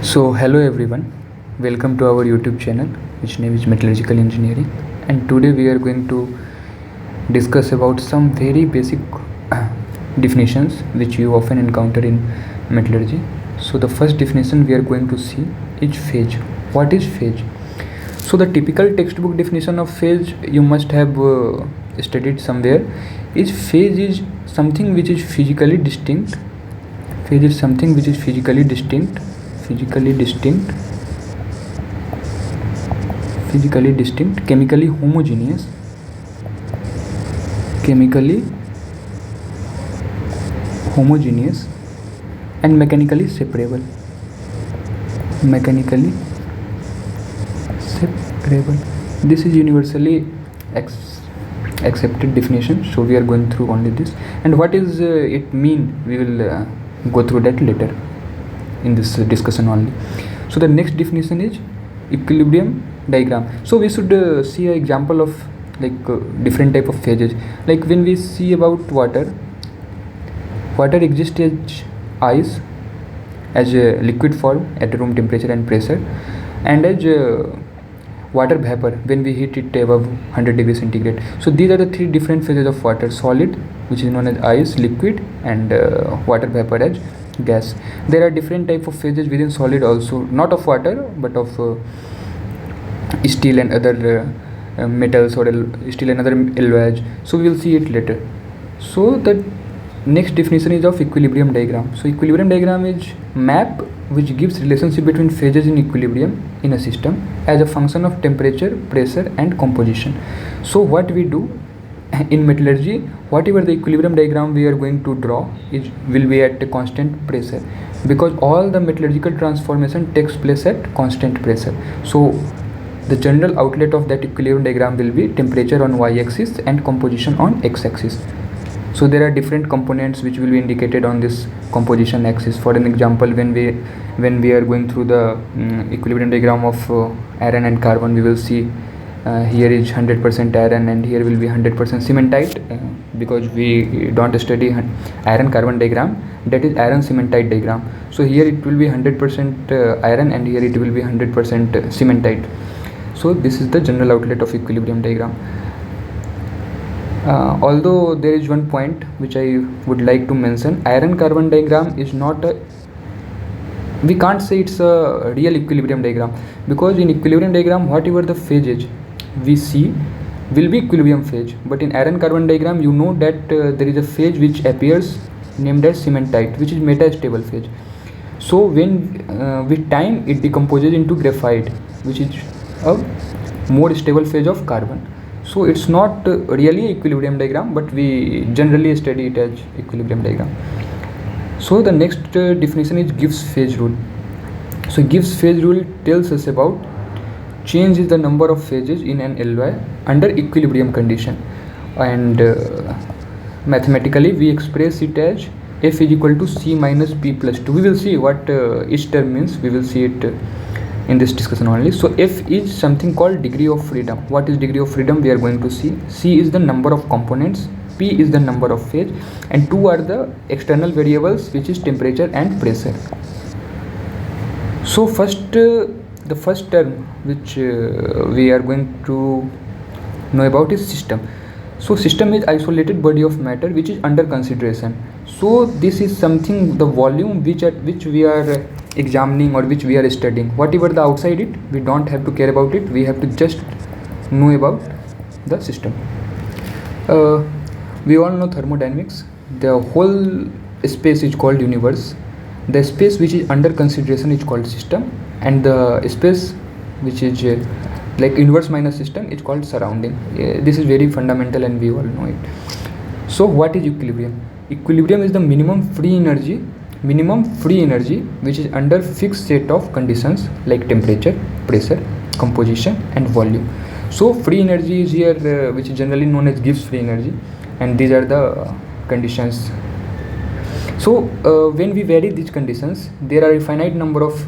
So hello everyone, welcome to our YouTube channel which name is Metallurgical Engineering, and today we are going to discuss about some very basic definitions which you often encounter in metallurgy. So the first definition we are going to see is phase. What is phase? So the typical textbook definition of phase you must have studied somewhere is phase is something which is physically distinct. Phase is something which is physically distinct, chemically homogeneous, and mechanically separable. This is universally accepted definition, so we are going through only this. And what is it mean, we will go through that later in this discussion only. So the next definition is equilibrium diagram. So we should see an example of different type of phases. Like when we see about water exists as ice, as a liquid form at room temperature and pressure, and as water vapor when we heat it above 100 degrees centigrade. So these are the three different phases of water: solid, which is known as ice; liquid; and water vapor as gas. There are different type of phases within solid also, not of water but of steel and other metals, or steel and other alloys. So we will see it later. So the next definition is of equilibrium diagram. So equilibrium diagram is map which gives relationship between phases in equilibrium in a system as a function of temperature, pressure and composition. So what we do in metallurgy, whatever the equilibrium diagram we are going to draw will be at a constant pressure, because all the metallurgical transformation takes place at constant pressure. So the general outlet of that equilibrium diagram will be temperature on y-axis and composition on x-axis. So there are different components which will be indicated on this composition axis. For an example, when we are going through the equilibrium diagram of iron and carbon, we will see here is 100% iron and here will be 100% cementite, because we don't study iron carbon diagram, that is iron cementite diagram. So here it will be 100% iron and here it will be 100% cementite. So this is the general outlet of equilibrium diagram. Although there is one point which I would like to mention, iron carbon diagram is not a, we can't say it's a real equilibrium diagram, because in equilibrium diagram whatever the phases we see will be equilibrium phase, but in iron carbon diagram you know that there is a phase which appears named as cementite, which is metastable phase. So when with time it decomposes into graphite, which is a more stable phase of carbon. So it's not really equilibrium diagram, but we generally study it as equilibrium diagram. So the next definition is Gibbs phase rule. So Gibbs phase rule tells us about change is the number of phases in an alloy under equilibrium condition, and mathematically we express it as F is equal to C minus P plus 2. We will see what each term means, we will see it in this discussion only. So F is something called degree of freedom. What is degree of freedom we are going to see. C is the number of components, P is the number of phase, and 2 are the external variables, which is temperature and pressure. So the first term which we are going to know about is system. So system is isolated body of matter which is under consideration. So this is something, the volume which we are examining or which we are studying. Whatever the outside it, we don't have to care about it, we have to just know about the system. We all know thermodynamics. The whole space is called universe. The space which is under consideration is called system, and the space which is like universe minus system is called surrounding. This is very fundamental and we all know it. So what is equilibrium? Equilibrium is the minimum free energy which is under fixed set of conditions like temperature, pressure, composition and volume. So free energy is here which is generally known as Gibbs free energy, and these are the conditions. So when we vary these conditions, there are a finite number of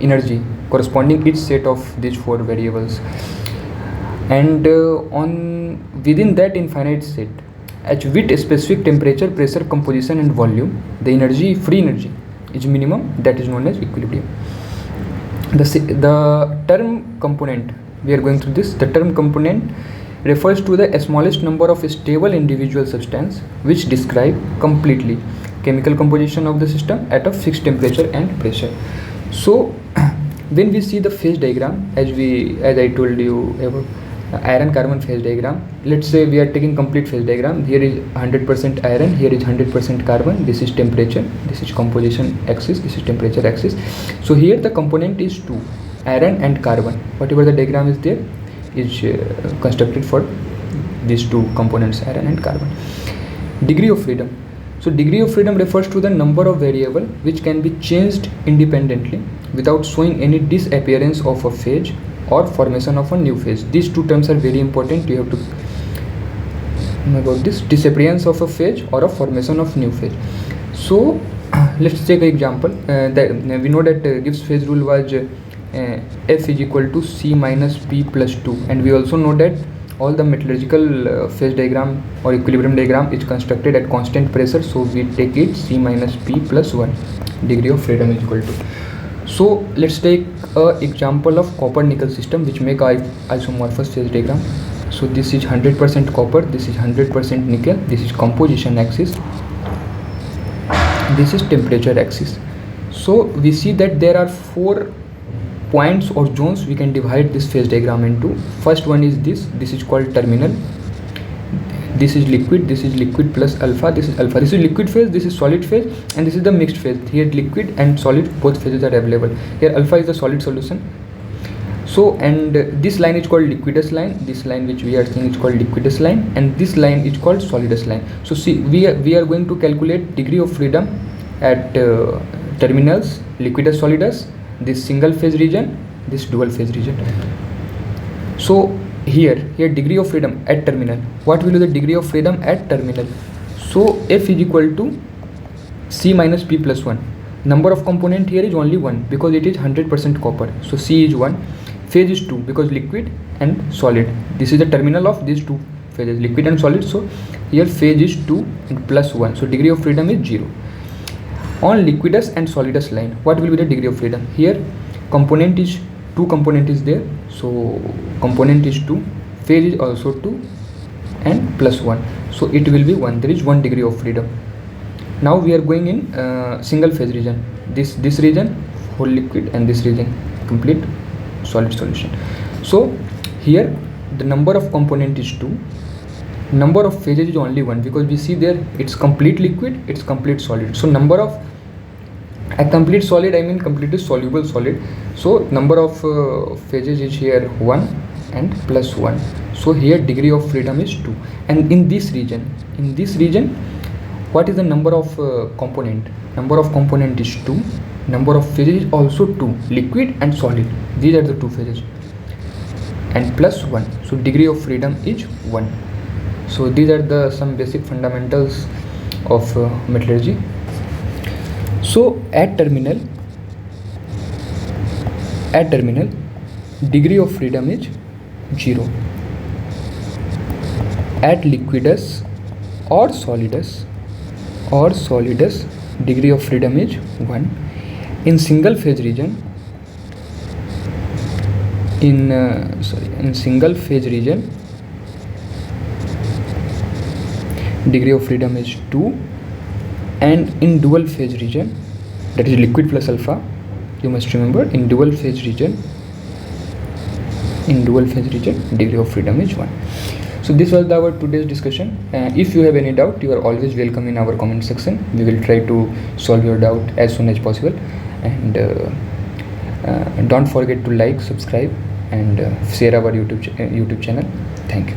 energy corresponding each set of these 4 variables, and on within that infinite set, at which specific temperature, pressure, composition and volume, the energy, free energy is minimum, that is known as equilibrium. The term component, we are going through this. The term component refers to the smallest number of stable individual substance which describe completely chemical composition of the system at a fixed temperature and pressure. So when we see the phase diagram, as I told you about iron carbon phase diagram, let's say we are taking complete phase diagram. Here is 100% iron, here is 100% carbon. This is temperature, this is composition axis, this is temperature axis. So here the component is 2, iron and carbon. Whatever the diagram is there is constructed for these two components, iron and carbon. Degree of freedom. So degree of freedom refers to the number of variables which can be changed independently without showing any disappearance of a phase or formation of a new phase. These two terms are very important. You have to know about this: disappearance of a phase or a formation of new phase. So let's take an example. That we know that Gibbs phase rule was F is equal to C minus P plus 2, and we also know that all the metallurgical phase diagram or equilibrium diagram is constructed at constant pressure. So we take it C minus P plus 1. Degree of freedom is equal to. So let's take an example of copper nickel system which make isomorphous phase diagram. So this is 100% copper, this is 100% nickel, this is composition axis, this is temperature axis. So we see that there are 4 points or zones we can divide this phase diagram into. First one is this is called terminal. This is liquid plus alpha, this is alpha. This is liquid phase, this is solid phase, and this is the mixed phase. Here liquid and solid both phases are available. Here alpha is the solid solution. So, and this line is called liquidus line, this line which we are seeing is called liquidus line, and this line is called solidus line. So see, we are going to calculate degree of freedom at terminals, liquidus, solidus, this single phase region, this dual phase region. So here degree of freedom at terminal. What will be the degree of freedom at terminal? So F is equal to C minus P plus 1. Number of component here is only 1 because it is 100% copper. So C is 1. Phase is 2 because liquid and solid. This is the terminal of these two phases, liquid and solid. So here phase is 2 and plus 1. So degree of freedom is 0. On liquidus and solidus line, what will be the degree of freedom? Here component is 2 component is there. So component is 2, phase is also 2 and plus 1. So it will be 1. There is 1 degree of freedom. Now we are going in single phase region. This region whole liquid and this region complete solid solution. So here the number of component is 2. Number of phases is only 1 because we see there it's complete liquid, it's complete solid. So number of a complete solid, I mean completely soluble solid. So number of phases is here 1 and plus 1. So here degree of freedom is 2. And in this region, what is the number of component? Number of component is 2. Number of phases is also 2, liquid and solid. These are the 2 phases. And plus 1. So degree of freedom is 1. So these are the some basic fundamentals of metallurgy. So at terminal, degree of freedom is 0. At liquidus or solidus, degree of freedom is 1. In single phase region, in single phase region, degree of freedom is 2. And in dual phase region, that is liquid plus alpha, you must remember, in dual phase region, degree of freedom is 1. So this was our today's discussion. If you have any doubt, you are always welcome in our comment section. We will try to solve your doubt as soon as possible. And don't forget to like, subscribe and share our YouTube channel. Thank you.